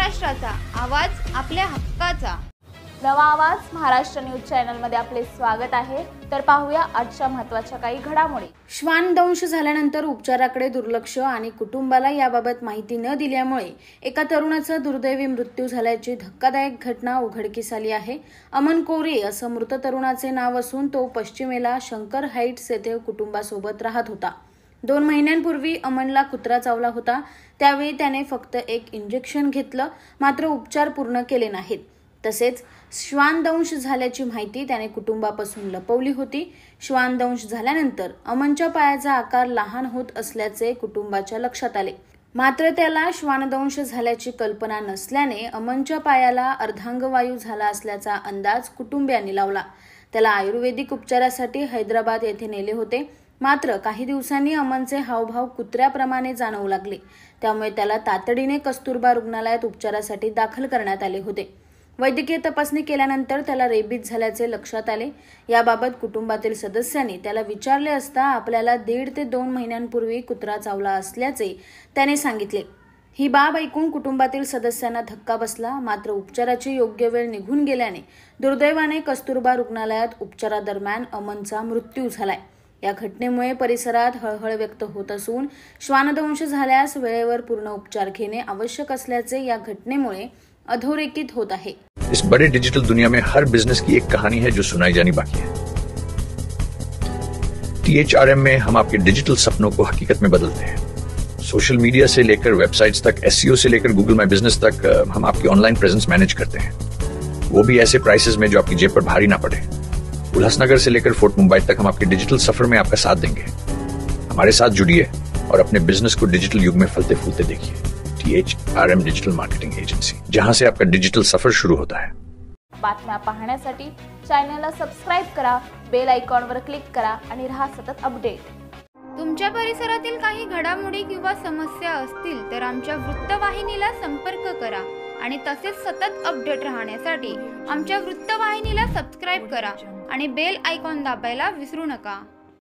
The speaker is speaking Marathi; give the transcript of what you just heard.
महाराष्ट्राचा आवाज आपल्या हक्काचा। नवा आवाज महाराष्ट्र न्यूज चॅनल मध्ये आपले स्वागत आहे। तर पाहूया आजच्या महत्त्वाच्या काही घडामोडी। श्वानदंश झाल्यानंतर उपचाराकडे दुर्लक्ष आणि कुटुंबाला याबाबत माहिती न दिल्यामुळे एका तरुणाचा दुर्दैवी मृत्यू झाल्याची धक्कादायक घटना उघडकीस आली आहे। अमन कोरे असं मृत तरुणाचे नाव असून तो पश्चिमेला शंकर हाईट्स येथे कुटुंबासोबत राहत होता। 2 महिन्यांपूर्वी अमनला कुत्रा चावला होता। त्यावेळी त्याने फक्त एक इंजेक्शन घेतलं, मात्र उपचार पूर्ण केले नाहीत। तसेच श्वानदंश झाल्याची माहिती त्याने कुटुंबापासून लपवली होती। श्वानदंश झाल्यानंतर अमनच्या पायाचा आकार लहान होत असल्याचे कुटुंबाच्या लक्षात आले, मात्र त्याला श्वानदंश झाल्याची कल्पना नसल्याने अमनच्या पायाला अर्धांगवायू झाला असल्याचा अंदाज कुटुंबियांनी लावला। त्याला आयुर्वेदिक उपचारासाठी हैदराबाद येथे नेले होते, मात्र काही दिवसांनी अमनचे हावभाव कुत्र्याप्रमाणे जाणवू लागले। त्यामुळे त्याला तातडीने कस्तुरबा रुग्णालयात उपचारासाठी दाखल करण्यात आले होते। वैद्यकीय तपासणी केल्यानंतर त्याला रेबीज झाल्याचे लक्षात आले। याबाबत कुटुंबातील सदस्यांनी त्याला विचारले असता आपल्याला 1.5 ते 2 महिन्यांपूर्वी कुत्रा चावला असल्याचे त्याने सांगितले। ही बाब ऐकून कुटुंबातील सदस्यांना धक्का बसला, मात्र उपचाराची योग्य वेळ निघून गेल्याने दुर्दैवाने कस्तुरबा रुग्णालयात उपचारादरम्यान अमनचा मृत्यू झालाय। या घटनेमुळे परिसरात हळहळ व्यक्त होत असून श्वानदंश झाल्यास वेळेवर पूर्ण उपचार घेणे आवश्यक असल्याचे या घटनेमुळे अधोरेखित होत आहे। इस बड़े डिजिटल दुनिया में हर बिजनेस की एक कहानी है जो सुनाई जानी बाकी है। THRM में हम आपके डिजिटल सपनों को हकीकत में बदलते हैं। सोशल मीडिया से लेकर वेबसाइट्स तक, SEO से लेकर गूगल माई बिजनेस तक, हम आपकी ऑनलाइन प्रेजेंस मैनेज करते हैं, वो भी ऐसे प्राइसेस में जो आपकी जेब पर भारी ना पड़े। उल्लासनगर से लेकर फोर्ट मुंबई तक हम आपके डिजिटल सफर में आपका साथ देंगे। हमारे साथ जुड़िए और अपने बिजनेस को डिजिटल युग में फलते फूलते देखिए। THRM डिजिटल मार्केटिंग एजेंसी, जहां से आपका डिजिटल सफर शुरू होता है। बातम्या पाहण्यासाठी चॅनलला सबस्क्राइब करा, बेल आयकॉनवर क्लिक करा आणि रहा सतत अपडेट। तुमच्या परिसरातील काही घडामोडी किंवा समस्या असतील तर आमच्या वृत्तवाहिनीला संपर्क करा आणि तसेच सतत अपडेट राहण्यासाठी आमच्या वृत्तवाहिनीला सबस्क्राइब करा आणि बेल आयकॉन दाबायला विसरू नका।